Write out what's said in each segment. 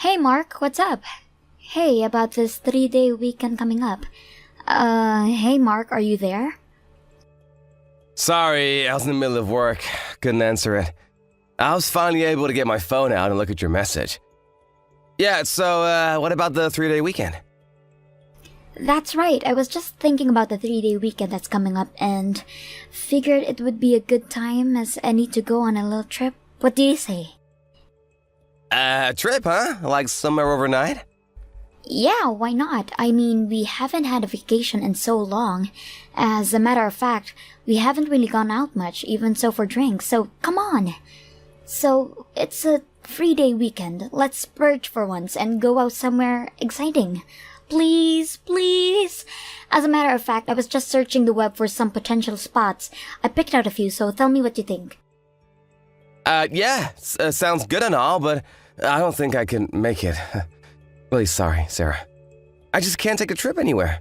Hey Mark, what's up? Hey, about this 3-day weekend coming up. Hey Mark, are you there? Sorry, I was in the middle of work. Couldn't answer it. I was finally able to get my phone out and look at your message. Yeah, so, what about the 3-day weekend? That's right, I was just thinking about the 3-day weekend that's coming up and figured it would be a good time as I need to go on a little trip. What do you say? A trip, huh? Like somewhere overnight? Yeah, why not? I mean, we haven't had a vacation in so long. As a matter of fact, we haven't really gone out much, even so for drinks, so come on. So, it's a 3-day weekend. Let's splurge for once and go out somewhere exciting. Please, please. As a matter of fact, I was just searching the web for some potential spots. I picked out a few, so tell me what you think. Yeah, sounds good and all, but I don't think I can make it. Really sorry, Sarah. I just can't take a trip anywhere.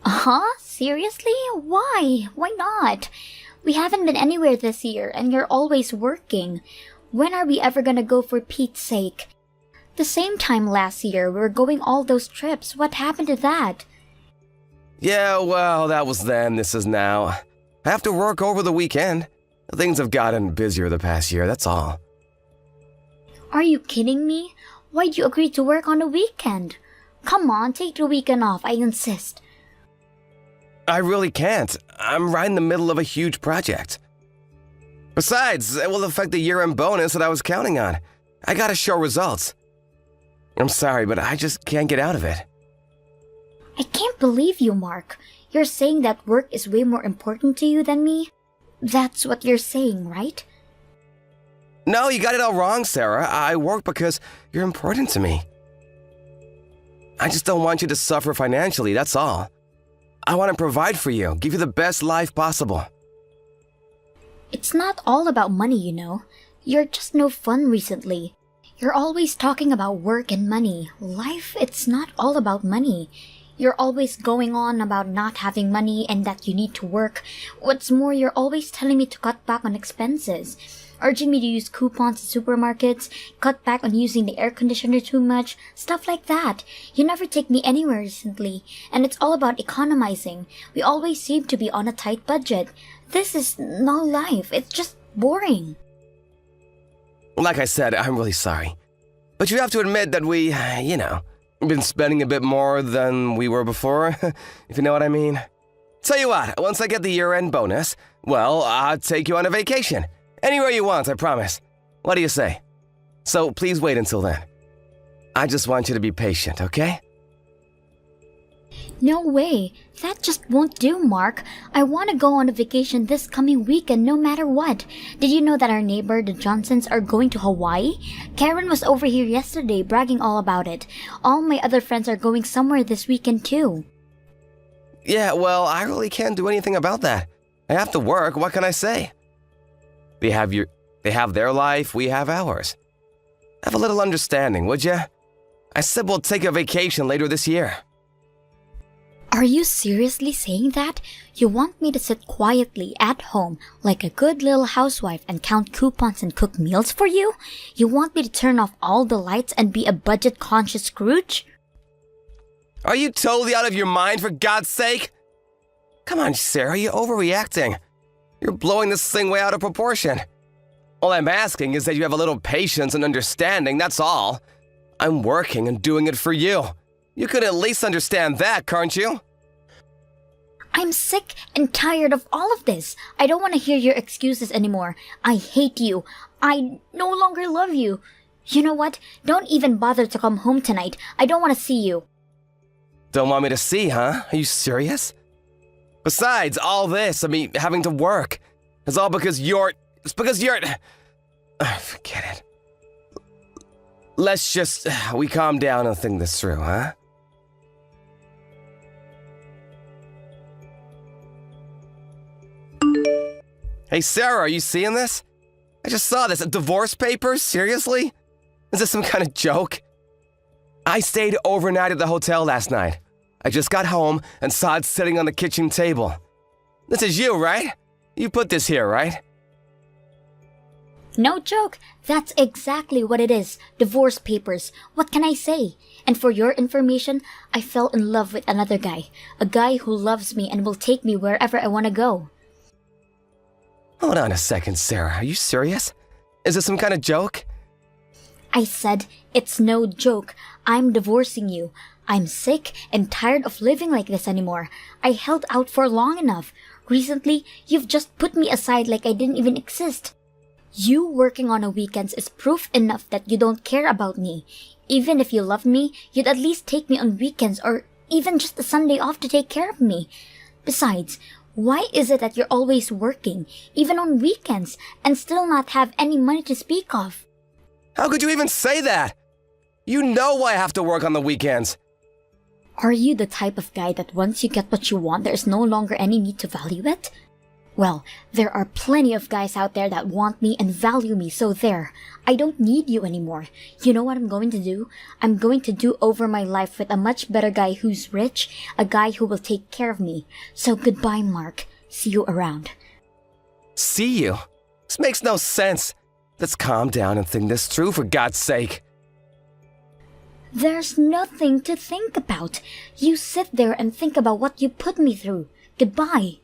Huh? Seriously? Why? Why not? We haven't been anywhere this year, and you're always working. When are we ever gonna go for Pete's sake? The same time last year, we were going all those trips. What happened to that? Yeah, well, that was then, this is now. I have to work over the weekend. Things have gotten busier the past year, that's all. Are you kidding me? Why'd you agree to work on the weekend? Come on, take the weekend off, I insist. I really can't. I'm right in the middle of a huge project. Besides, it will affect the year-end bonus that I was counting on. I gotta show results. I'm sorry, but I just can't get out of it. I can't believe you, Mark. You're saying that work is way more important to you than me? That's what you're saying, right? No, you got it all wrong, Sarah. I work because you're important to me. I just don't want you to suffer financially, that's all. I want to provide for you, give you the best life possible. It's not all about money, you know. You're just no fun recently. You're always talking about work and money. Life, it's not all about money. You're always going on about not having money and that you need to work. What's more, you're always telling me to cut back on expenses, urging me to use coupons at supermarkets, cut back on using the air conditioner too much, stuff like that. You never take me anywhere recently, and it's all about economizing. We always seem to be on a tight budget. This is no life. It's just boring. Like I said, I'm really sorry. But you have to admit that we, been spending a bit more than we were before, if you know what I mean. Tell you what, once I get the year-end bonus, well, I'll take you on a vacation. Anywhere you want, I promise. What do you say? So please wait until then. I just want you to be patient, okay? No way. That just won't do, Mark. I want to go on a vacation this coming weekend no matter what. Did you know that our neighbor, the Johnsons, are going to Hawaii? Karen was over here yesterday bragging all about it. All my other friends are going somewhere this weekend too. Yeah, well, I really can't do anything about that. I have to work, what can I say? They have their life, we have ours. Have a little understanding, would ya? I said we'll take a vacation later this year. Are you seriously saying that? You want me to sit quietly at home like a good little housewife and count coupons and cook meals for you? You want me to turn off all the lights and be a budget-conscious Scrooge? Are you totally out of your mind, for God's sake? Come on, Sarah, you're overreacting. You're blowing this thing way out of proportion. All I'm asking is that you have a little patience and understanding, that's all. I'm working and doing it for you. You could at least understand that, can't you? I'm sick and tired of all of this. I don't want to hear your excuses anymore. I hate you. I no longer love you. You know what? Don't even bother to come home tonight. I don't want to see you. Don't want me to see, huh? Are you serious? Besides, all this, having to work, it's all because you're... Forget it. Let's just... we calm down and think this through, huh? Hey, Sarah, are you seeing this? I just saw this. Divorce papers? Seriously? Is this some kind of joke? I stayed overnight at the hotel last night. I just got home and saw it sitting on the kitchen table. This is you, right? You put this here, right? No joke. That's exactly what it is. Divorce papers. What can I say? And for your information, I fell in love with another guy. A guy who loves me and will take me wherever I want to go. Hold on a second, Sarah. Are you serious? Is this some kind of joke? I said, it's no joke. I'm divorcing you. I'm sick and tired of living like this anymore. I held out for long enough. Recently, you've just put me aside like I didn't even exist. You working on a weekends is proof enough that you don't care about me. Even if you loved me, you'd at least take me on weekends or even just a Sunday off to take care of me. Besides, why is it that you're always working, even on weekends, and still not have any money to speak of? How could you even say that? You know why I have to work on the weekends. Are you the type of guy that once you get what you want, there's no longer any need to value it? Well, there are plenty of guys out there that want me and value me, so there. I don't need you anymore. You know what I'm going to do? I'm going to do over my life with a much better guy who's rich, a guy who will take care of me. So goodbye, Mark. See you around. See you? This makes no sense. Let's calm down and think this through, for God's sake. There's nothing to think about. You sit there and think about what you put me through. Goodbye.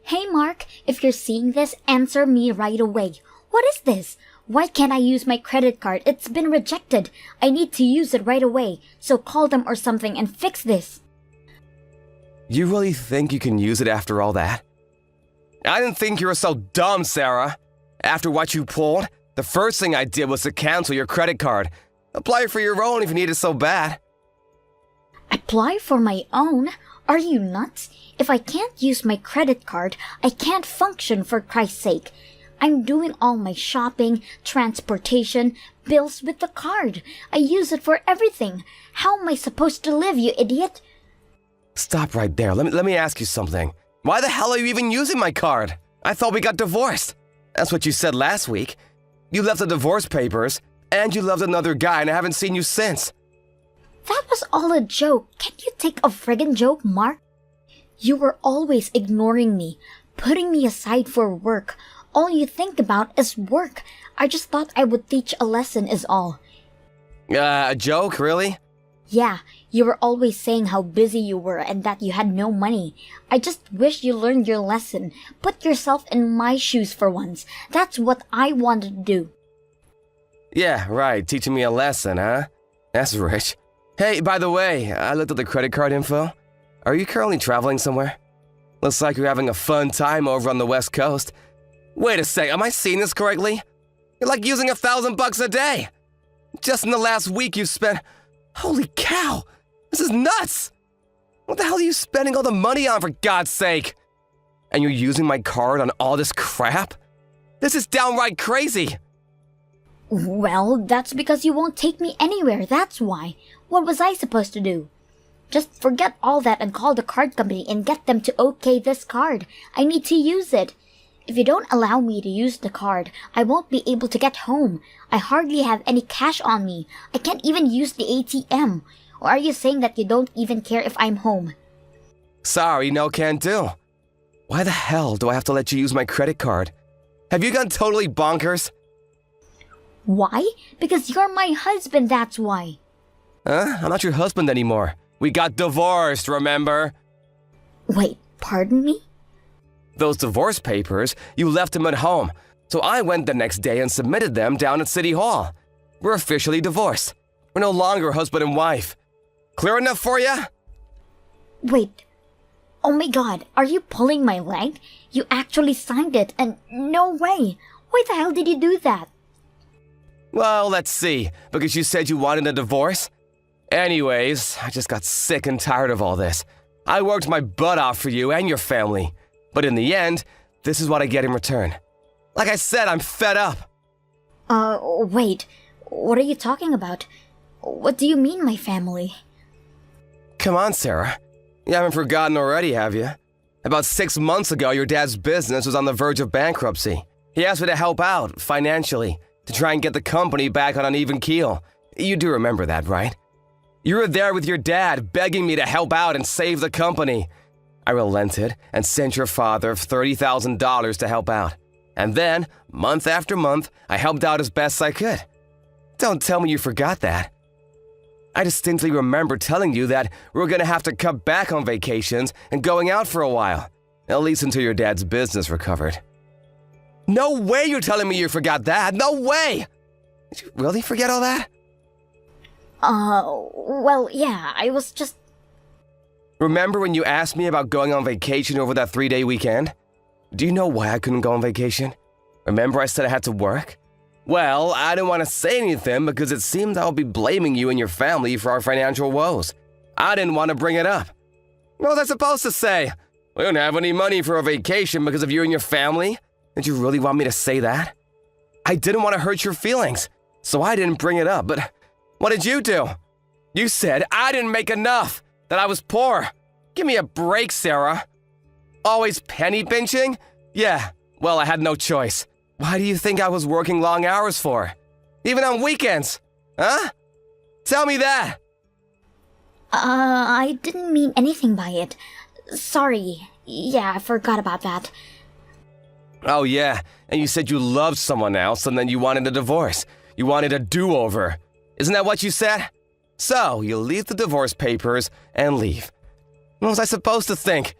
Hey Mark, if you're seeing this, answer me right away. What is this? Why can't I use my credit card? It's been rejected. I need to use it right away. So call them or something and fix this. You really think you can use it after all that? I didn't think you were so dumb, Sarah. After what you pulled, the first thing I did was to cancel your credit card. Apply for your own if you need it so bad. Apply for my own? Are you nuts? If I can't use my credit card, I can't function, for Christ's sake. I'm doing all my shopping, transportation, bills with the card. I use it for everything. How am I supposed to live, you idiot? Stop right there. Let me ask you something. Why the hell are you even using my card? I thought we got divorced. That's what you said last week. You left the divorce papers, and you loved another guy, and I haven't seen you since. That was all a joke. Can't you take a friggin' joke, Mark? You were always ignoring me, putting me aside for work. All you think about is work. I just thought I would teach a lesson is all. A joke, really? Yeah, you were always saying how busy you were and that you had no money. I just wish you learned your lesson. Put yourself in my shoes for once. That's what I wanted to do. Yeah, right. Teaching me a lesson, huh? That's rich. Hey, by the way, I looked at the credit card info. Are you currently traveling somewhere? Looks like you're having a fun time over on the West Coast. Wait a sec, am I seeing this correctly? You're like using $1,000 a day. Just in the last week you've spent... Holy cow! This is nuts! What the hell are you spending all the money on, for God's sake? And you're using my card on all this crap? This is downright crazy! Well, that's because you won't take me anywhere, that's why. What was I supposed to do? Just forget all that and call the card company and get them to okay this card. I need to use it. If you don't allow me to use the card, I won't be able to get home. I hardly have any cash on me. I can't even use the ATM. Or are you saying that you don't even care if I'm home? Sorry, no can do. Why the hell do I have to let you use my credit card? Have you gone totally bonkers? Why? Because you're my husband, that's why. Huh? I'm not your husband anymore. We got divorced, remember? Wait, pardon me? Those divorce papers, you left them at home. So I went the next day and submitted them down at City Hall. We're officially divorced. We're no longer husband and wife. Clear enough for you? Wait. Oh my god, are you pulling my leg? You actually signed it, and no way. Why the hell did you do that? Well, let's see. Because you said you wanted a divorce? Anyways, I just got sick and tired of all this. I worked my butt off for you and your family. But in the end, this is what I get in return. Like I said, I'm fed up. Wait. What are you talking about? What do you mean, my family? Come on, Sarah. You haven't forgotten already, have you? About 6 months ago, your dad's business was on the verge of bankruptcy. He asked me to help out, financially, to try and get the company back on an even keel. You do remember that, right? You were there with your dad, begging me to help out and save the company. I relented and sent your father $30,000 to help out. And then, month after month, I helped out as best I could. Don't tell me you forgot that. I distinctly remember telling you that we were going to have to cut back on vacations and going out for a while, at least until your dad's business recovered. No way you're telling me you forgot that! No way! Did you really forget all that? Well, yeah, I was just... Remember when you asked me about going on vacation over that 3-day weekend? Do you know why I couldn't go on vacation? Remember I said I had to work? Well, I didn't want to say anything because it seemed I would be blaming you and your family for our financial woes. I didn't want to bring it up. What was I supposed to say? We don't have any money for a vacation because of you and your family? Did you really want me to say that? I didn't want to hurt your feelings, so I didn't bring it up, but what did you do? You said I didn't make enough, that I was poor. Give me a break, Sarah. Always penny pinching? Yeah, well, I had no choice. Why do you think I was working long hours for? Even on weekends? Huh? Tell me that! I didn't mean anything by it. Sorry. Yeah, I forgot about that. Oh yeah, and you said you loved someone else and then you wanted a divorce. You wanted a do-over. Isn't that what you said? So, you leave the divorce papers and leave. What was I supposed to think?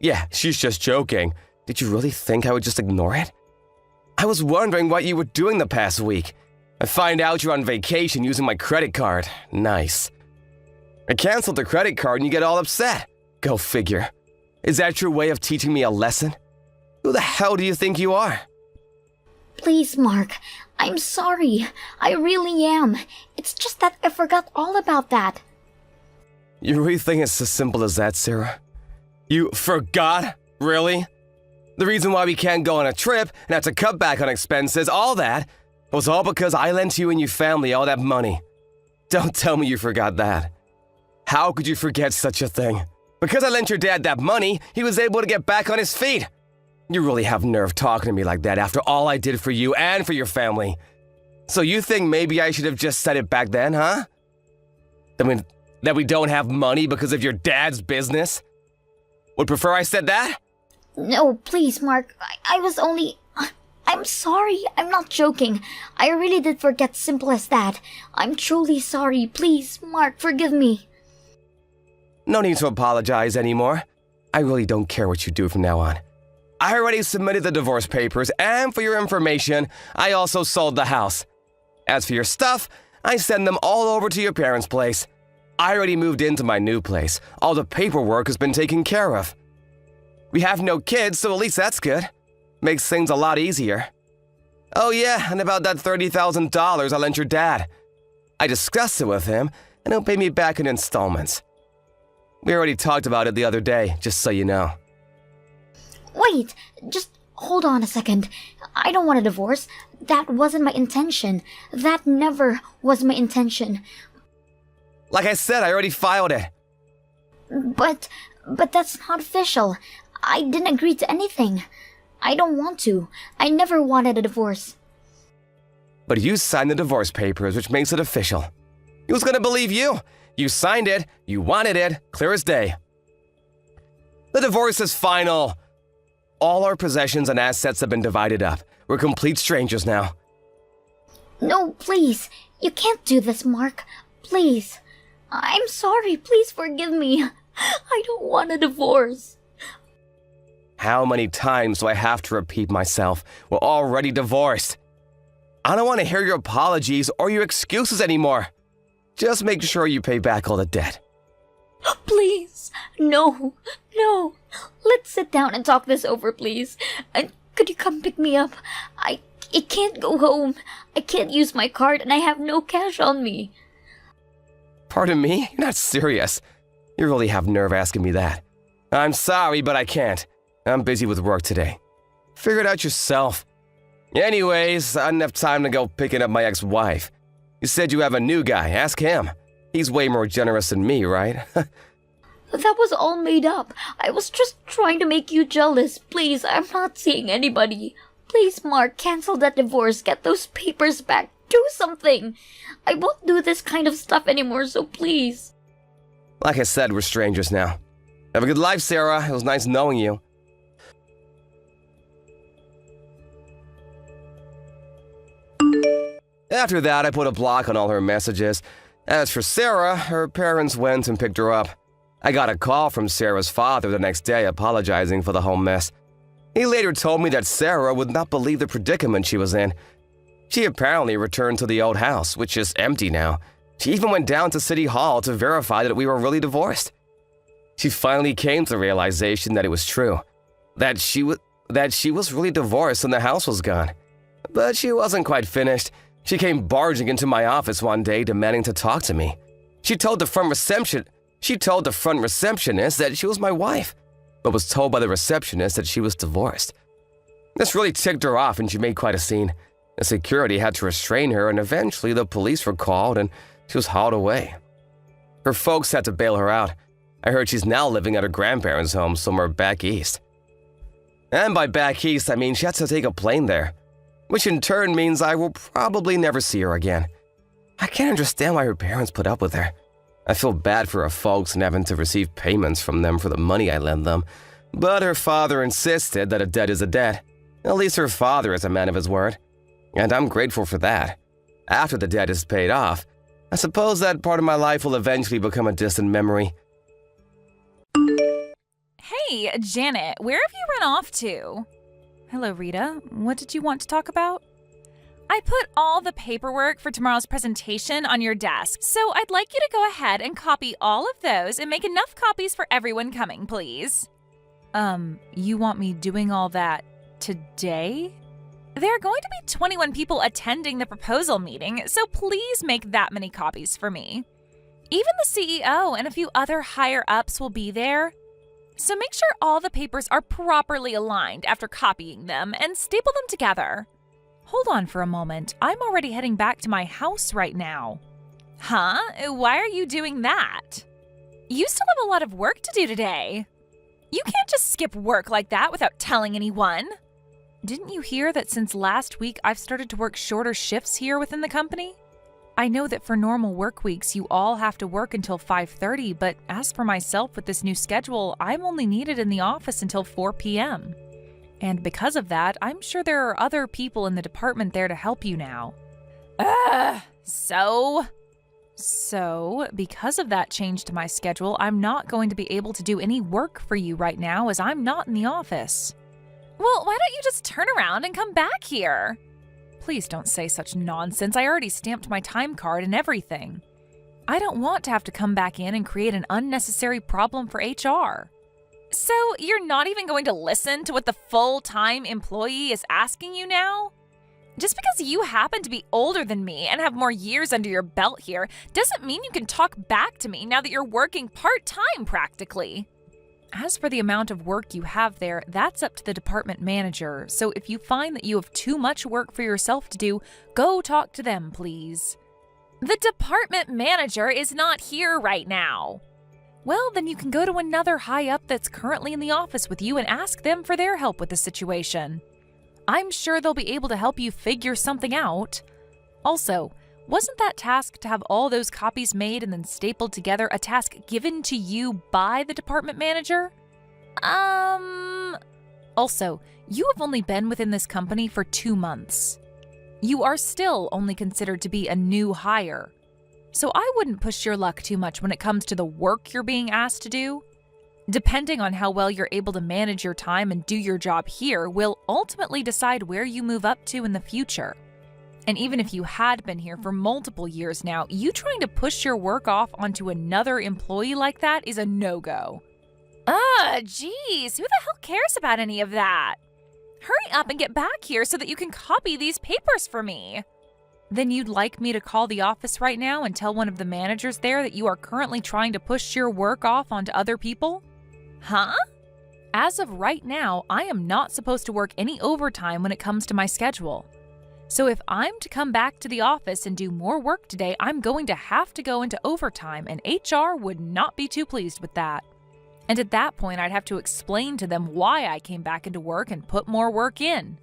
Yeah, she's just joking. Did you really think I would just ignore it? I was wondering what you were doing the past week. I find out you're on vacation using my credit card. Nice. I canceled the credit card and you get all upset. Go figure. Is that your way of teaching me a lesson? Who the hell do you think you are? Please, Mark. I'm sorry. I really am. It's just that I forgot all about that. You really think it's as simple as that, Sarah? You forgot? Really? The reason why we can't go on a trip and have to cut back on expenses, all that, was all because I lent you and your family all that money. Don't tell me you forgot that. How could you forget such a thing? Because I lent your dad that money, he was able to get back on his feet. You really have nerve talking to me like that after all I did for you and for your family. So you think maybe I should have just said it back then, huh? That we don't have money because of your dad's business? Would prefer I said that? No, please, Mark. I was only... I'm sorry. I'm not joking. I really did forget, simple as that. I'm truly sorry. Please, Mark, forgive me. No need to apologize anymore. I really don't care what you do from now on. I already submitted the divorce papers, and for your information, I also sold the house. As for your stuff, I send them all over to your parents' place. I already moved into my new place. All the paperwork has been taken care of. We have no kids, so at least that's good. Makes things a lot easier. Oh yeah, and about that $30,000 I lent your dad. I discussed it with him, and he'll pay me back in installments. We already talked about it the other day, just so you know. Wait, just hold on a second. I don't want a divorce. That wasn't my intention. That never was my intention. Like I said, I already filed it. But that's not official. I didn't agree to anything. I don't want to. I never wanted a divorce. But you signed the divorce papers, which makes it official. Who's gonna believe you? You signed it, you wanted it, clear as day. The divorce is final. All our possessions and assets have been divided up. We're complete strangers now. No, please. You can't do this, Mark. Please. I'm sorry. Please forgive me. I don't want a divorce. How many times do I have to repeat myself? We're already divorced. I don't want to hear your apologies or your excuses anymore. Just make sure you pay back all the debt. Please. No. Let's sit down and talk this over, please. And could you come pick me up? I can't go home. I can't use my card and I have no cash on me. Pardon me? You're not serious. You really have nerve asking me that. I'm sorry, but I can't. I'm busy with work today. Figure it out yourself. Anyways, I didn't have time to go picking up my ex-wife. You said you have a new guy. Ask him. He's way more generous than me, right? That was all made up. I was just trying to make you jealous. Please, I'm not seeing anybody. Please, Mark, cancel that divorce. Get those papers back. Do something. I won't do this kind of stuff anymore, so please. Like I said, we're strangers now. Have a good life, Sarah. It was nice knowing you. After that, I put a block on all her messages. As for Sarah, her parents went and picked her up. I got a call from Sarah's father the next day apologizing for the whole mess. He later told me that Sarah would not believe the predicament she was in. She apparently returned to the old house, which is empty now. She even went down to City Hall to verify that we were really divorced. She finally came to the realization that it was true, that she was really divorced and the house was gone. But she wasn't quite finished. She came barging into my office one day demanding to talk to me. She told the front receptionist that she was my wife, but was told by the receptionist that she was divorced. This really ticked her off and she made quite a scene. The security had to restrain her and eventually the police were called and she was hauled away. Her folks had to bail her out. I heard she's now living at her grandparents' home somewhere back east. And by back east, I mean she had to take a plane there, which in turn means I will probably never see her again. I can't understand why her parents put up with her. I feel bad for her folks and having to receive payments from them for the money I lend them, but her father insisted that a debt is a debt. At least her father is a man of his word, and I'm grateful for that. After the debt is paid off, I suppose that part of my life will eventually become a distant memory. Hey, Janet, where have you run off to? Hello, Rita. What did you want to talk about? I put all the paperwork for tomorrow's presentation on your desk, so I'd like you to go ahead and copy all of those and make enough copies for everyone coming, please. You want me doing all that today? There are going to be 21 people attending the proposal meeting, so please make that many copies for me. Even the CEO and a few other higher-ups will be there. So make sure all the papers are properly aligned after copying them and staple them together. Hold on for a moment. I'm already heading back to my house right now. Huh? Why are you doing that? You still have a lot of work to do today. You can't just skip work like that without telling anyone. Didn't you hear that since last week I've started to work shorter shifts here within the company? I know that for normal work weeks you all have to work until 5:30, but as for myself with this new schedule, I'm only needed in the office until 4 p.m. And because of that, I'm sure there are other people in the department there to help you now. So, because of that change to my schedule, I'm not going to be able to do any work for you right now as I'm not in the office. Well, why don't you just turn around and come back here? Please don't say such nonsense. I already stamped my time card and everything. I don't want to have to come back in and create an unnecessary problem for HR. So, you're not even going to listen to what the full-time employee is asking you now? Just because you happen to be older than me and have more years under your belt here doesn't mean you can talk back to me now that you're working part-time practically. As for the amount of work you have there, that's up to the department manager, so if you find that you have too much work for yourself to do, go talk to them, please. The department manager is not here right now. Well, then you can go to another high-up that's currently in the office with you and ask them for their help with the situation. I'm sure they'll be able to help you figure something out. Also, wasn't that task to have all those copies made and then stapled together a task given to you by the department manager? Also, you have only been within this company for 2 months. You are still only considered to be a new hire. So I wouldn't push your luck too much when it comes to the work you're being asked to do. Depending on how well you're able to manage your time and do your job here will ultimately decide where you move up to in the future. And even if you had been here for multiple years now, you trying to push your work off onto another employee like that is a no-go. Geez, who the hell cares about any of that? Hurry up and get back here so that you can copy these papers for me. Then you'd like me to call the office right now and tell one of the managers there that you are currently trying to push your work off onto other people? Huh? As of right now, I am not supposed to work any overtime when it comes to my schedule. So if I'm to come back to the office and do more work today, I'm going to have to go into overtime, and HR would not be too pleased with that. And at that point, I'd have to explain to them why I came back into work and put more work in.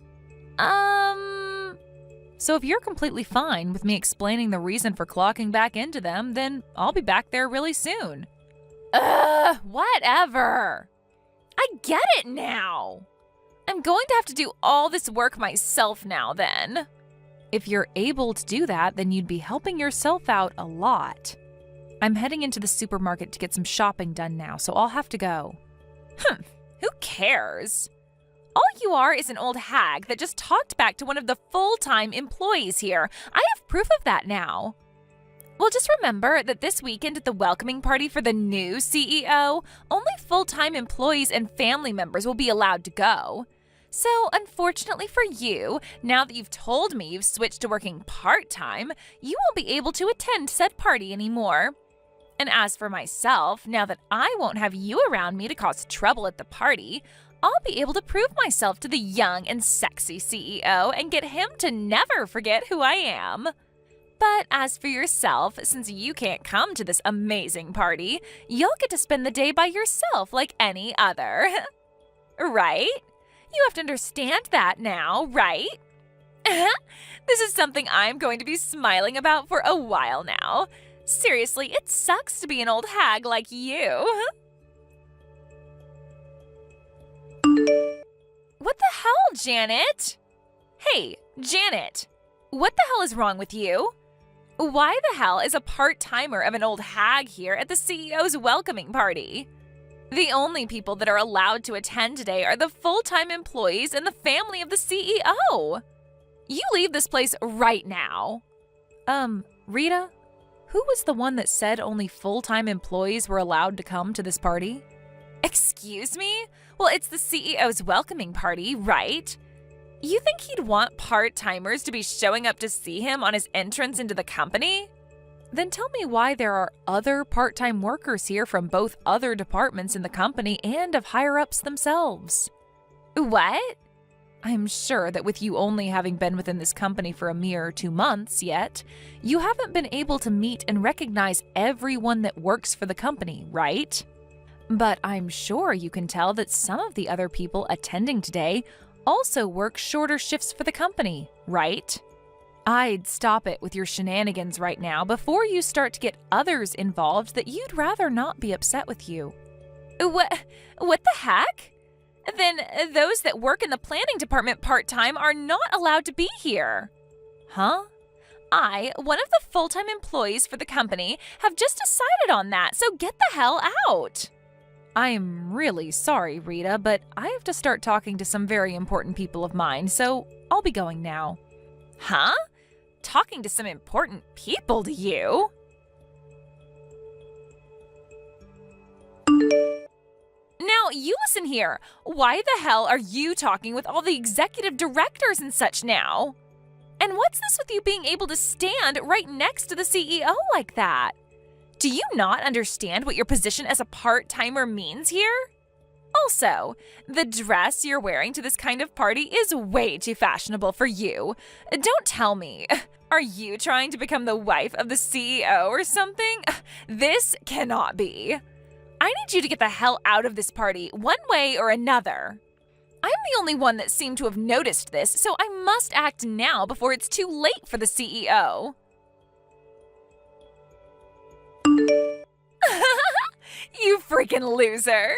So if you're completely fine with me explaining the reason for clocking back into them, then I'll be back there really soon. Whatever. I get it now. I'm going to have to do all this work myself now then. If you're able to do that, then you'd be helping yourself out a lot. I'm heading into the supermarket to get some shopping done now, so I'll have to go. Who cares? All you are is an old hag that just talked back to one of the full-time employees here. I have proof of that now. Well, just remember that this weekend at the welcoming party for the new CEO, only full-time employees and family members will be allowed to go. So, unfortunately for you, now that you've told me you've switched to working part-time, you won't be able to attend said party anymore. And as for myself, now that I won't have you around me to cause trouble at the party, I'll be able to prove myself to the young and sexy CEO and get him to never forget who I am. But as for yourself, since you can't come to this amazing party, you'll get to spend the day by yourself like any other. Right? You have to understand that now, right? This is something I'm going to be smiling about for a while now. Seriously, it sucks to be an old hag like you. What the hell, Janet? Hey, Janet, what the hell is wrong with you? Why the hell is a part-timer of an old hag here at the CEO's welcoming party? The only people that are allowed to attend today are the full-time employees and the family of the CEO. You leave this place right now. Rita, who was the one that said only full-time employees were allowed to come to this party? Excuse me? Well, it's the CEO's welcoming party, right? You think he'd want part-timers to be showing up to see him on his entrance into the company? Then tell me why there are other part-time workers here from both other departments in the company and of higher-ups themselves. What? I'm sure that with you only having been within this company for a mere 2 months yet, you haven't been able to meet and recognize everyone that works for the company, right? But I'm sure you can tell that some of the other people attending today also work shorter shifts for the company, right? I'd stop it with your shenanigans right now before you start to get others involved that you'd rather not be upset with you. What the heck? Then those that work in the planning department part-time are not allowed to be here. Huh? I, one of the full-time employees for the company, have just decided on that, so get the hell out. I'm really sorry, Rita, but I have to start talking to some very important people of mine, so I'll be going now. Huh? Talking to some important people, do you? Now, you listen here. Why the hell are you talking with all the executive directors and such now? And what's this with you being able to stand right next to the CEO like that? Do you not understand what your position as a part-timer means here? Also, the dress you're wearing to this kind of party is way too fashionable for you. Don't tell me. Are you trying to become the wife of the CEO or something? This cannot be. I need you to get the hell out of this party, one way or another. I'm the only one that seemed to have noticed this, so I must act now before it's too late for the CEO. You freaking loser.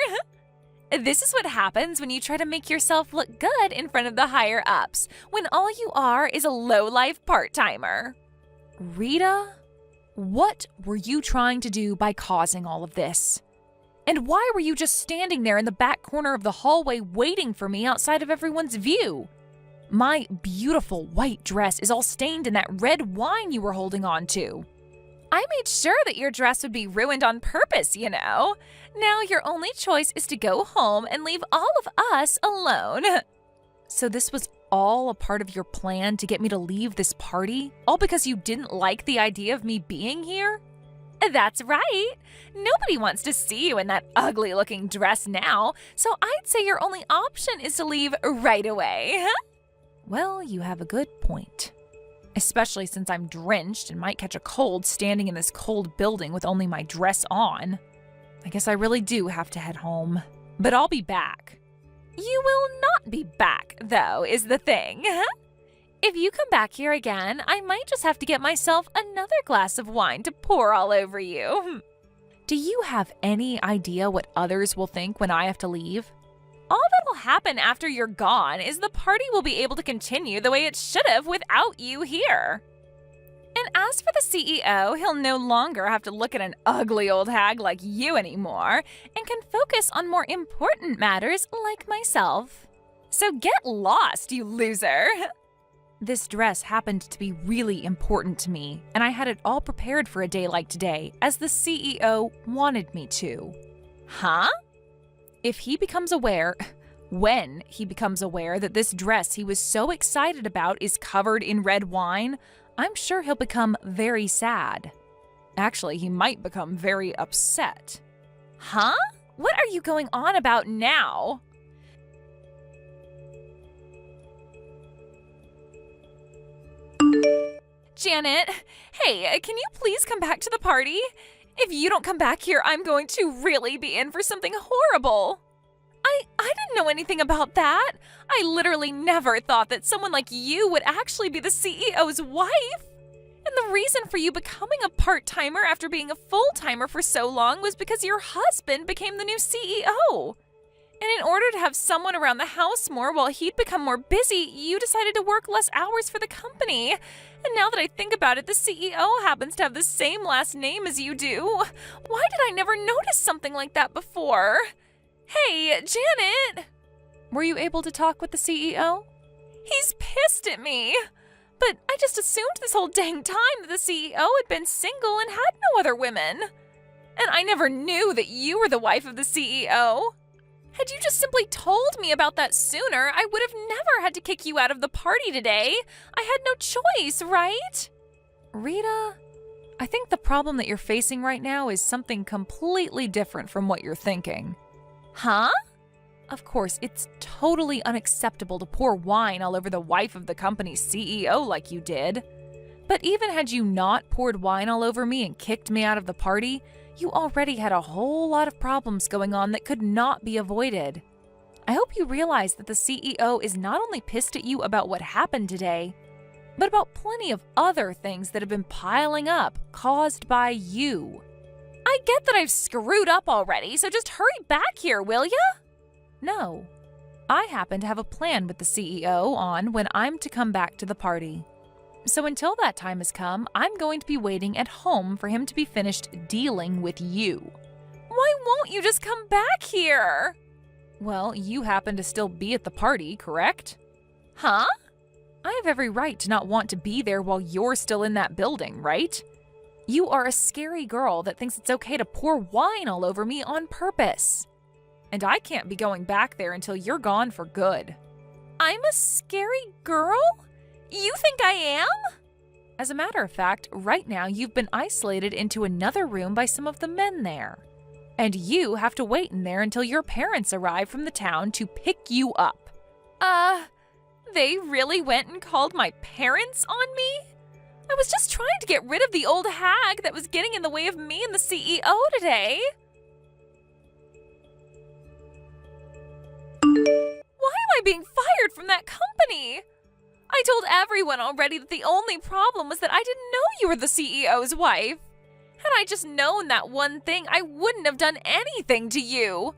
This is what happens when you try to make yourself look good in front of the higher-ups, when all you are is a low-life part-timer. Rita, what were you trying to do by causing all of this? And why were you just standing there in the back corner of the hallway waiting for me outside of everyone's view? My beautiful white dress is all stained in that red wine you were holding on to. I made sure that your dress would be ruined on purpose, you know. Now your only choice is to go home and leave all of us alone. So this was all a part of your plan to get me to leave this party? All because you didn't like the idea of me being here? That's right. Nobody wants to see you in that ugly-looking dress now, so I'd say your only option is to leave right away. Well, you have a good point. Especially since I'm drenched and might catch a cold standing in this cold building with only my dress on. I guess I really do have to head home. But I'll be back. You will not be back, though, is the thing. If you come back here again, I might just have to get myself another glass of wine to pour all over you. Do you have any idea what others will think when I have to leave? All that'll happen after you're gone is the party will be able to continue the way it should have without you here. And as for the CEO, he'll no longer have to look at an ugly old hag like you anymore and can focus on more important matters like myself. So get lost, you loser! This dress happened to be really important to me, and I had it all prepared for a day like today, as the CEO wanted me to. Huh? If he becomes aware, when he becomes aware that this dress he was so excited about is covered in red wine, I'm sure he'll become very sad. Actually, he might become very upset. Huh? What are you going on about now? Janet, hey, can you please come back to the party? If you don't come back here, I'm going to really be in for something horrible. I didn't know anything about that. I literally never thought that someone like you would actually be the CEO's wife. And the reason for you becoming a part-timer after being a full-timer for so long was because your husband became the new CEO. And in order to have someone around the house more while he'd become more busy, you decided to work less hours for the company. And now that I think about it, the CEO happens to have the same last name as you do. Why did I never notice something like that before? Hey, Janet! Were you able to talk with the CEO? He's pissed at me. But I just assumed this whole dang time that the CEO had been single and had no other women. And I never knew that you were the wife of the CEO. Had you just simply told me about that sooner, I would have never had to kick you out of the party today. I had no choice, right? Rita, I think the problem that you're facing right now is something completely different from what you're thinking. Huh? Of course, it's totally unacceptable to pour wine all over the wife of the company's CEO like you did. But even had you not poured wine all over me and kicked me out of the party, you already had a whole lot of problems going on that could not be avoided. I hope you realize that the CEO is not only pissed at you about what happened today, but about plenty of other things that have been piling up caused by you. I get that I've screwed up already, so just hurry back here, will ya? No. I happen to have a plan with the CEO on when I'm to come back to the party. So until that time has come, I'm going to be waiting at home for him to be finished dealing with you. Why won't you just come back here? Well, you happen to still be at the party, correct? Huh? I have every right to not want to be there while you're still in that building, right? You are a scary girl that thinks it's okay to pour wine all over me on purpose. And I can't be going back there until you're gone for good. I'm a scary girl? You think I am? As a matter of fact, right now you've been isolated into another room by some of the men there. And you have to wait in there until your parents arrive from the town to pick you up. They really went and called my parents on me? I was just trying to get rid of the old hag that was getting in the way of me and the CEO today. Why am I being fired from that company? I told everyone already that the only problem was that I didn't know you were the CEO's wife. Had I just known that one thing, I wouldn't have done anything to you.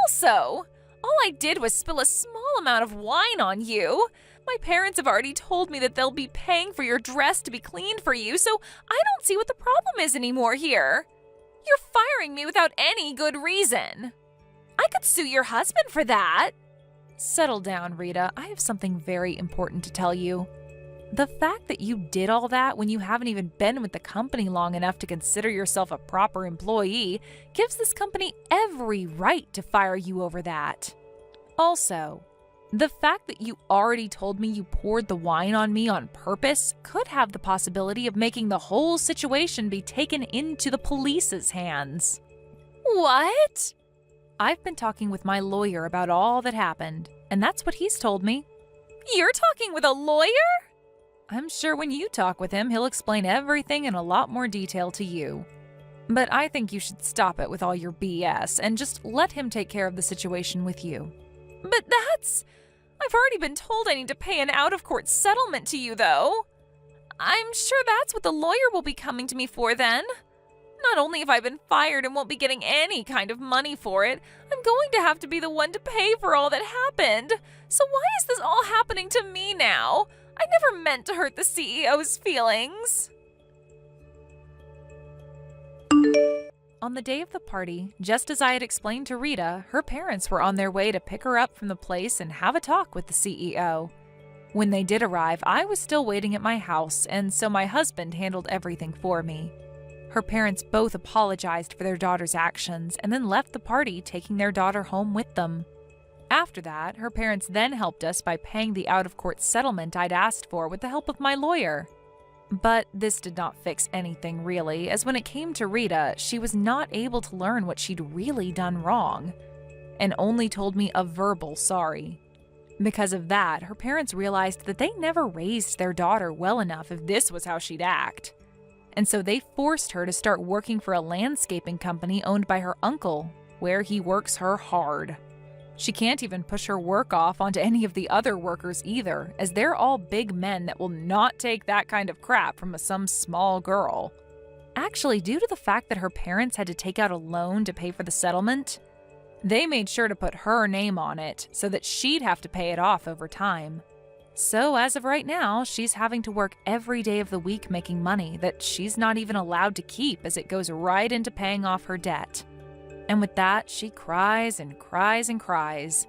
Also, all I did was spill a small amount of wine on you. My parents have already told me that they'll be paying for your dress to be cleaned for you, so I don't see what the problem is anymore here. You're firing me without any good reason. I could sue your husband for that. Settle down, Rita. I have something very important to tell you. The fact that you did all that when you haven't even been with the company long enough to consider yourself a proper employee gives this company every right to fire you over that. Also, the fact that you already told me you poured the wine on me on purpose could have the possibility of making the whole situation be taken into the police's hands. What? I've been talking with my lawyer about all that happened, and that's what he's told me. You're talking with a lawyer? I'm sure when you talk with him, he'll explain everything in a lot more detail to you. But I think you should stop it with all your BS and just let him take care of the situation with you. But I've already been told I need to pay an out-of-court settlement to you, though. I'm sure that's what the lawyer will be coming to me for then. Not only have I been fired and won't be getting any kind of money for it, I'm going to have to be the one to pay for all that happened. So why is this all happening to me now? I never meant to hurt the CEO's feelings. On the day of the party, just as I had explained to Rita, her parents were on their way to pick her up from the place and have a talk with the CEO. When they did arrive, I was still waiting at my house, and so my husband handled everything for me. Her parents both apologized for their daughter's actions and then left the party, taking their daughter home with them. After that, her parents then helped us by paying the out-of-court settlement I'd asked for with the help of my lawyer. But this did not fix anything really, as when it came to Rita, she was not able to learn what she'd really done wrong, and only told me a verbal sorry. Because of that, her parents realized that they never raised their daughter well enough if this was how she'd act. And so they forced her to start working for a landscaping company owned by her uncle, where he works her hard. She can't even push her work off onto any of the other workers either, as they're all big men that will not take that kind of crap from some small girl. Actually, due to the fact that her parents had to take out a loan to pay for the settlement, they made sure to put her name on it so that she'd have to pay it off over time. So as of right now, she's having to work every day of the week making money that she's not even allowed to keep, as it goes right into paying off her debt. And with that, she cries and cries and cries,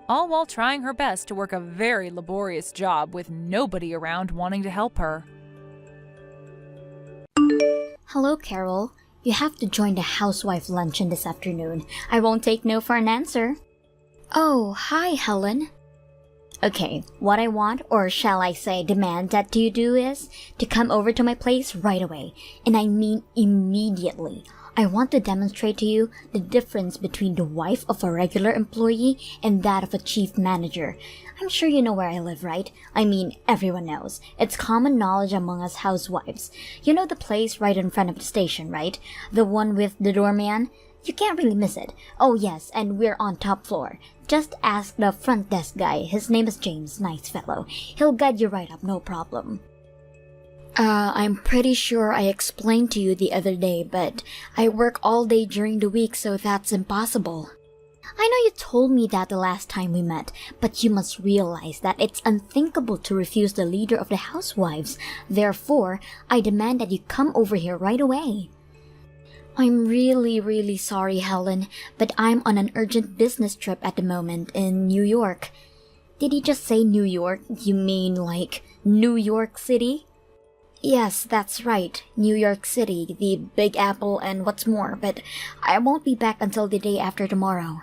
all while trying her best to work a very laborious job with nobody around wanting to help her. Hello, Carol. You have to join the housewife luncheon this afternoon. I won't take no for an answer. Oh, hi, Helen. Okay, what I want, or shall I say demand that you do is to come over to my place right away. And I mean immediately. I want to demonstrate to you the difference between the wife of a regular employee and that of a chief manager. I'm sure you know where I live, right? I mean, everyone knows. It's common knowledge among us housewives. You know the place right in front of the station, right? The one with the doorman? You can't really miss it. Oh yes, and we're on top floor. Just ask the front desk guy. His name is James, nice fellow. He'll guide you right up, no problem. I'm pretty sure I explained to you the other day, but I work all day during the week, so that's impossible. I know you told me that the last time we met, but you must realize that it's unthinkable to refuse the leader of the housewives. Therefore, I demand that you come over here right away. I'm really sorry, Helen, but I'm on an urgent business trip at the moment in New York. Did you just say New York? You mean like New York City? Yes, that's right. New York City, the Big Apple, and what's more, but I won't be back until the day after tomorrow.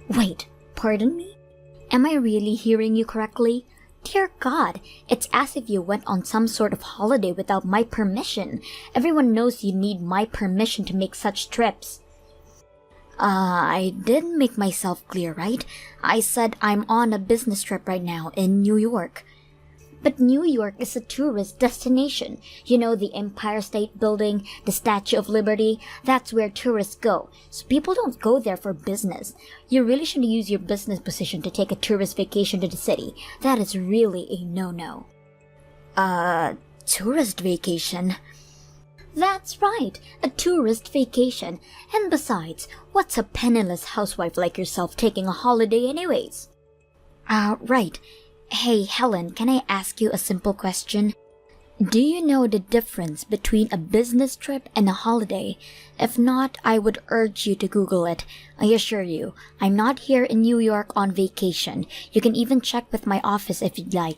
Wait, pardon me? Am I really hearing you correctly? Dear God, it's as if you went on some sort of holiday without my permission. Everyone knows you need my permission to make such trips. I did make myself clear, right? I said I'm on a business trip right now in New York. But New York is a tourist destination. You know, the Empire State Building, the Statue of Liberty, that's where tourists go. So people don't go there for business. You really shouldn't use your business position to take a tourist vacation to the city. That is really a no-no. Tourist vacation? That's right, a tourist vacation. And besides, what's a penniless housewife like yourself taking a holiday anyways? Right. Hey, Helen, can I ask you a simple question? Do you know the difference between a business trip and a holiday? If not, I would urge you to Google it. I assure you, I'm not here in New York on vacation. You can even check with my office if you'd like.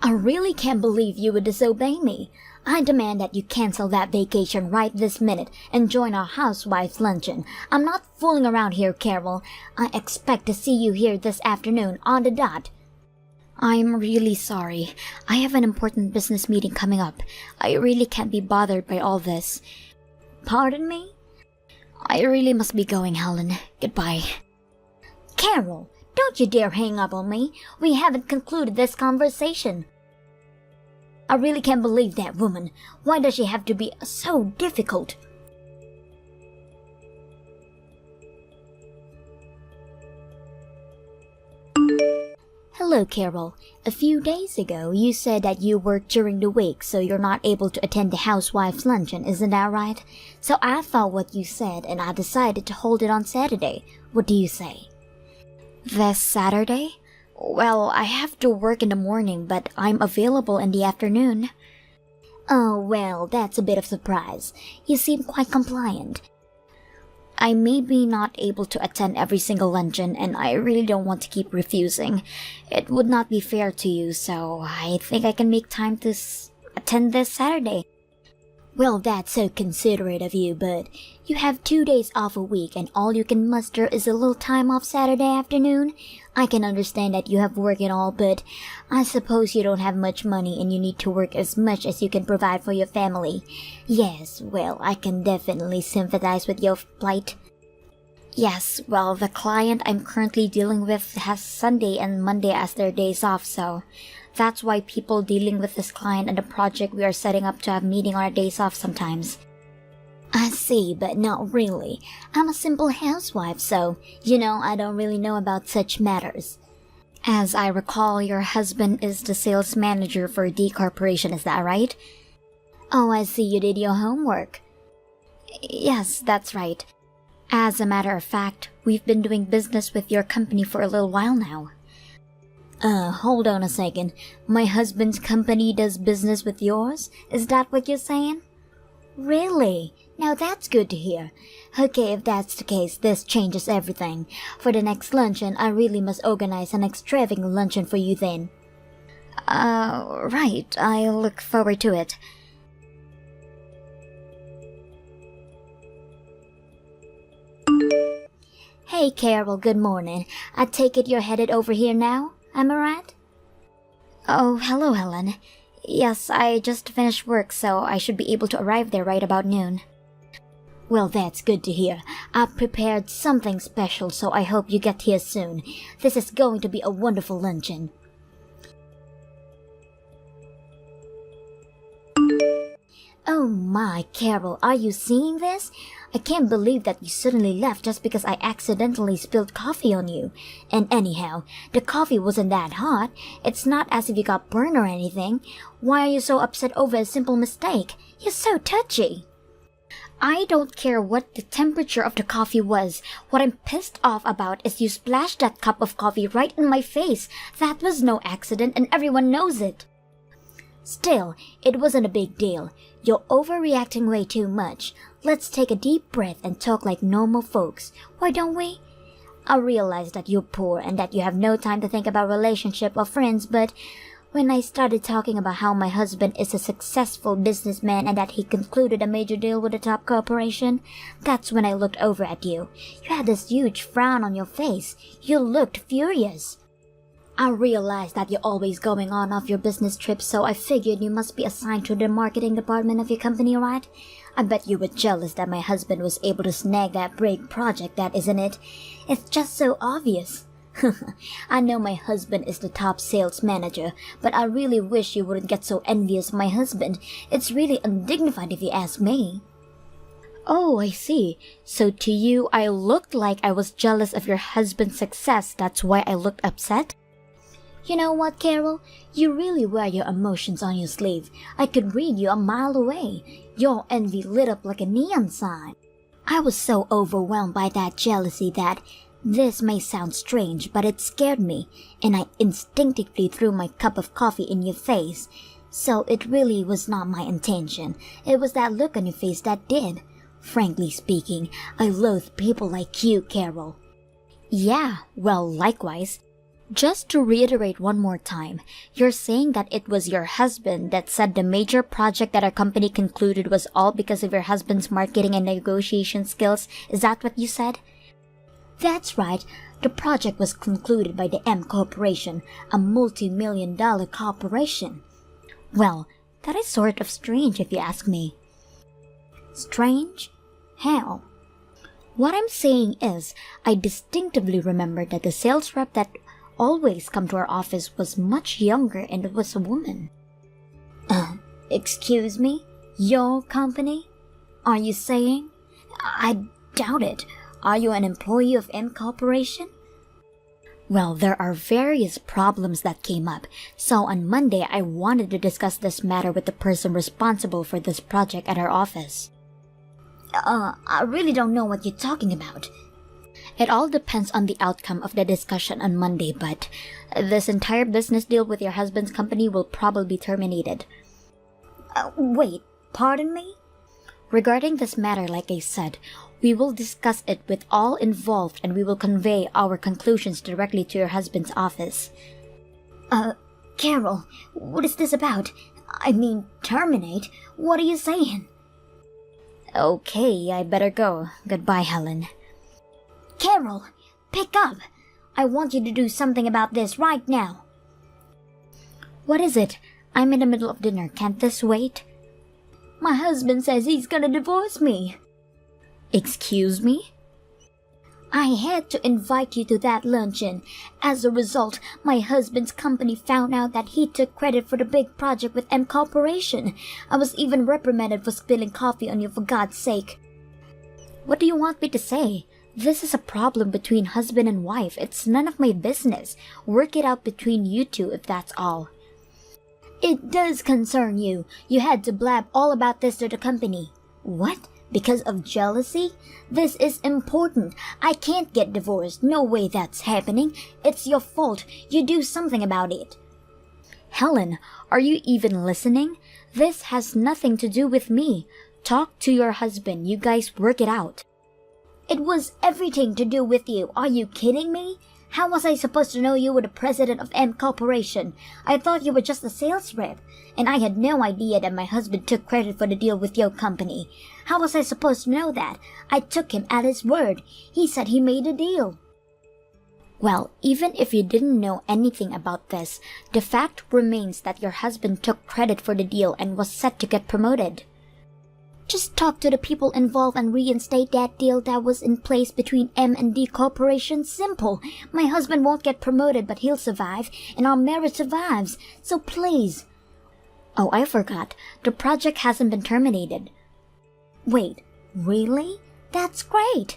I really can't believe you would disobey me. I demand that you cancel that vacation right this minute and join our housewives' luncheon. I'm not fooling around here, Carol. I expect to see you here this afternoon on the dot. I'm really sorry. I have an important business meeting coming up. I really can't be bothered by all this. Pardon me? I really must be going, Helen. Goodbye. Carol, don't you dare hang up on me. We haven't concluded this conversation. I really can't believe that woman. Why does she have to be so difficult? Hello, Carol. A few days ago, you said that you work during the week, so you're not able to attend the housewife's luncheon, isn't that right? So I thought what you said, and I decided to hold it on Saturday. What do you say? This Saturday? Well, I have to work in the morning, but I'm available in the afternoon. Oh, well, that's a bit of a surprise. You seem quite compliant. I may be not able to attend every single luncheon, and I really don't want to keep refusing. It would not be fair to you, so I think I can make time to attend this Saturday. Well, that's so considerate of you, but you have 2 days off a week, and all you can muster is a little time off Saturday afternoon? I can understand that you have work and all, but I suppose you don't have much money and you need to work as much as you can provide for your family. Yes, well, I can definitely sympathize with your plight. Yes, well, the client I'm currently dealing with has Sunday and Monday as their days off, so that's why people dealing with this client and the project we are setting up to have meeting on our days off sometimes. I see, but not really. I'm a simple housewife, so, I don't really know about such matters. As I recall, your husband is the sales manager for D Corporation, is that right? Oh, I see you did your homework. Yes, that's right. As a matter of fact, we've been doing business with your company for a little while now. Hold on a second. My husband's company does business with yours? Is that what you're saying? Really? Now that's good to hear. Okay, if that's the case, this changes everything. For the next luncheon, I really must organize an extravagant luncheon for you then. Right. I look forward to it. Hey, Carol, good morning. I take it you're headed over here now, am I right? Oh, hello, Helen. Yes, I just finished work, so I should be able to arrive there right about noon. Well, that's good to hear. I've prepared something special, so I hope you get here soon. This is going to be a wonderful luncheon. Oh my, Carol, are you seeing this? I can't believe that you suddenly left just because I accidentally spilled coffee on you. And anyhow, the coffee wasn't that hot. It's not as if you got burned or anything. Why are you so upset over a simple mistake? You're so touchy. I don't care what the temperature of the coffee was. What I'm pissed off about is you splashed that cup of coffee right in my face. That was no accident and everyone knows it. Still, it wasn't a big deal. You're overreacting way too much. Let's take a deep breath and talk like normal folks. Why don't we? I realize that you're poor and that you have no time to think about relationship or friends, but when I started talking about how my husband is a successful businessman and that he concluded a major deal with a top corporation, that's when I looked over at you. You had this huge frown on your face. You looked furious. I realized that you're always going on off your business trips, so I figured you must be assigned to the marketing department of your company, right? I bet you were jealous that my husband was able to snag that big project, that isn't it? It's just so obvious. I know my husband is the top sales manager, but I really wish you wouldn't get so envious of my husband. It's really undignified if you ask me. Oh, I see. So to you, I looked like I was jealous of your husband's success. That's why I looked upset? You know what, Carol? You really wear your emotions on your sleeve. I could read you a mile away. Your envy lit up like a neon sign. I was so overwhelmed by that jealousy that this may sound strange, but it scared me, and I instinctively threw my cup of coffee in your face. So it really was not my intention. It was that look on your face that did. Frankly speaking, I loathe people like you, Carol. Yeah, well, likewise. Just to reiterate one more time, you're saying that it was your husband that said the major project that our company concluded was all because of your husband's marketing and negotiation skills. Is that what you said? That's right. The project was concluded by the M Corporation, a multi-million-dollar corporation. Well, that is sort of strange if you ask me. Strange? How? What I'm saying is, I distinctively remember that the sales rep that always come to our office was much younger and it was a woman. Excuse me? Your company? Are you saying? I doubt it. Are you an employee of M Corporation? Well, there are various problems that came up, so on Monday I wanted to discuss this matter with the person responsible for this project at our office. I really don't know what you're talking about. It all depends on the outcome of the discussion on Monday, but this entire business deal with your husband's company will probably be terminated. Wait, pardon me? Regarding this matter, like I said, we will discuss it with all involved and we will convey our conclusions directly to your husband's office. Carol, what is this about? I mean, terminate? What are you saying? Okay, I better go. Goodbye, Helen. Carol, pick up! I want you to do something about this right now. What is it? I'm in the middle of dinner. Can't this wait? My husband says he's gonna divorce me. Excuse me? I had to invite you to that luncheon. As a result, my husband's company found out that he took credit for the big project with M Corporation. I was even reprimanded for spilling coffee on you, for God's sake. What do you want me to say? This is a problem between husband and wife. It's none of my business. Work it out between you two if that's all. It does concern you. You had to blab all about this to the company. What? Because of jealousy? This is important. I can't get divorced. No way that's happening. It's your fault. You do something about it. Helen, are you even listening? This has nothing to do with me. Talk to your husband. You guys work it out. It was everything to do with you. Are you kidding me? How was I supposed to know you were the president of M Corporation? I thought you were just a sales rep, and I had no idea that my husband took credit for the deal with your company. How was I supposed to know that? I took him at his word. He said he made a deal. Well, even if you didn't know anything about this, the fact remains that your husband took credit for the deal and was set to get promoted. Just talk to the people involved and reinstate that deal that was in place between M and D Corporation. Simple. My husband won't get promoted, but he'll survive, and our marriage survives. So please. Oh, I forgot. The project hasn't been terminated. Wait, really? That's great.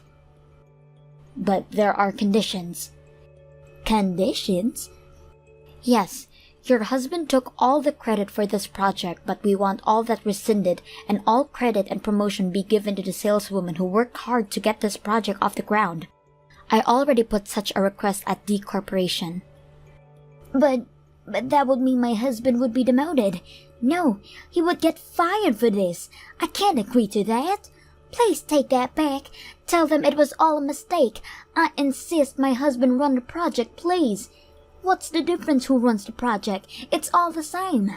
But there are conditions. Conditions? Yes. Your husband took all the credit for this project, but we want all that rescinded and all credit and promotion be given to the saleswoman who worked hard to get this project off the ground. I already put such a request at D Corporation. But that would mean my husband would be demoted. No, he would get fired for this. I can't agree to that. Please take that back. Tell them it was all a mistake. I insist my husband run the project, please. What's the difference who runs the project? It's all the same.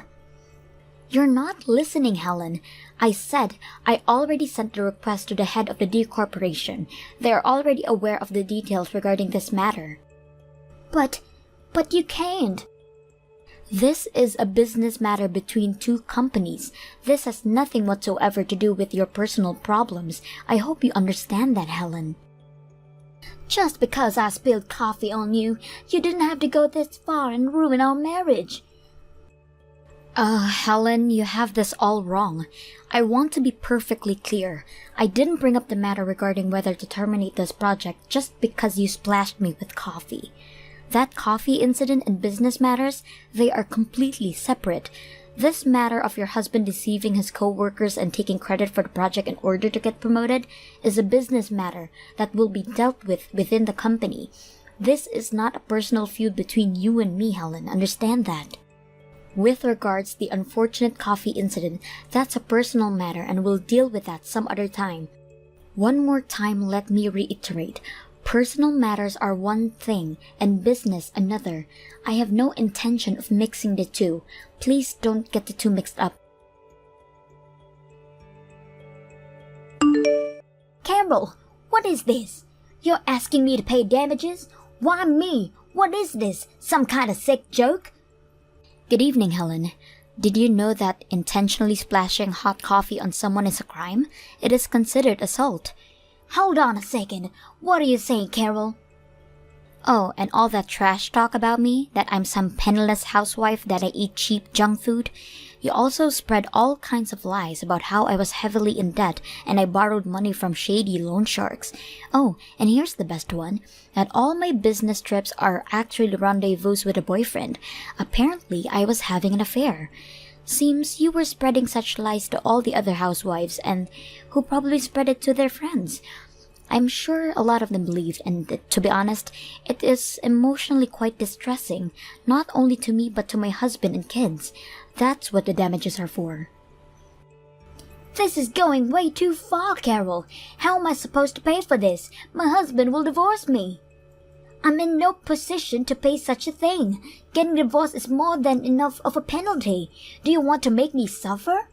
You're not listening, Helen. I said I already sent the request to the head of the D Corporation. They are already aware of the details regarding this matter. But you can't. This is a business matter between two companies. This has nothing whatsoever to do with your personal problems. I hope you understand that, Helen. Just because I spilled coffee on you, you didn't have to go this far and ruin our marriage. Helen, you have this all wrong. I want to be perfectly clear. I didn't bring up the matter regarding whether to terminate this project just because you splashed me with coffee. That coffee incident and business matters, they are completely separate. This matter of your husband deceiving his co-workers and taking credit for the project in order to get promoted is a business matter that will be dealt with within the company. This is not a personal feud between you and me, Helen. Understand that. With regards to the unfortunate coffee incident, that's a personal matter and we'll deal with that some other time. One more time, let me reiterate. Personal matters are one thing and business another. I have no intention of mixing the two. Please don't get the two mixed up. Carol, what is this? You're asking me to pay damages? Why me? What is this? Some kind of sick joke? Good evening, Helen. Did you know that intentionally splashing hot coffee on someone is a crime? It is considered assault. Hold on a second. What are you saying, Carol? Oh, and all that trash talk about me, that I'm some penniless housewife, that I eat cheap junk food? You also spread all kinds of lies about how I was heavily in debt and I borrowed money from shady loan sharks. Oh, and here's the best one, that all my business trips are actually rendezvous with a boyfriend. Apparently, I was having an affair. Seems you were spreading such lies to all the other housewives and who probably spread it to their friends. I'm sure a lot of them believed, and to be honest, it is emotionally quite distressing, not only to me but to my husband and kids. That's what the damages are for. This is going way too far, Carol. How am I supposed to pay for this? My husband will divorce me. I'm in no position to pay such a thing. Getting divorced is more than enough of a penalty. Do you want to make me suffer?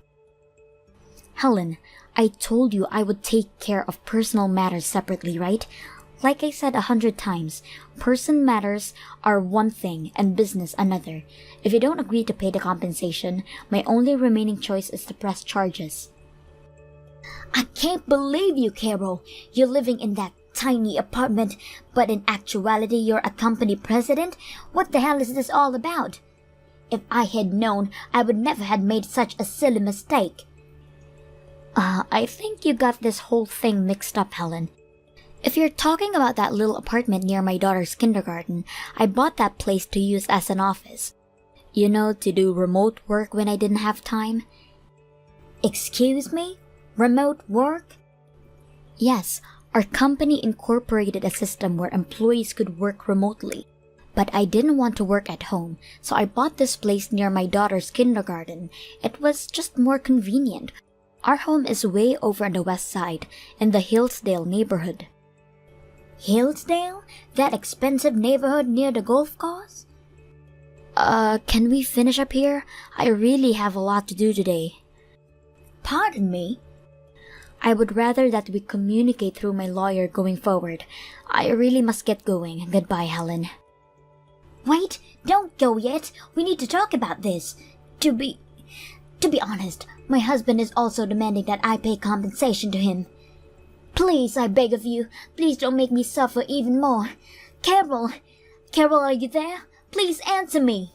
Helen, I told you I would take care of personal matters separately, right? Like I said 100 times, person matters are one thing and business another. If you don't agree to pay the compensation, my only remaining choice is to press charges. I can't believe you, Carol. You're living in that tiny apartment, but in actuality you're a company president? What the hell is this all about? If I had known, I would never have made such a silly mistake. I think you got this whole thing mixed up, Helen. If you're talking about that little apartment near my daughter's kindergarten, I bought that place to use as an office. You know, to do remote work when I didn't have time. Excuse me? Remote work? Yes, our company incorporated a system where employees could work remotely. But I didn't want to work at home, so I bought this place near my daughter's kindergarten. It was just more convenient. Our home is way over on the west side, in the Hillsdale neighborhood. Hillsdale? That expensive neighborhood near the golf course? Can we finish up here? I really have a lot to do today. Pardon me? I would rather that we communicate through my lawyer going forward. I really must get going. Goodbye, Helen. Wait, don't go yet. We need to talk about this. To be honest, my husband is also demanding that I pay compensation to him. Please, I beg of you, please don't make me suffer even more. Carol, are you there? Please answer me.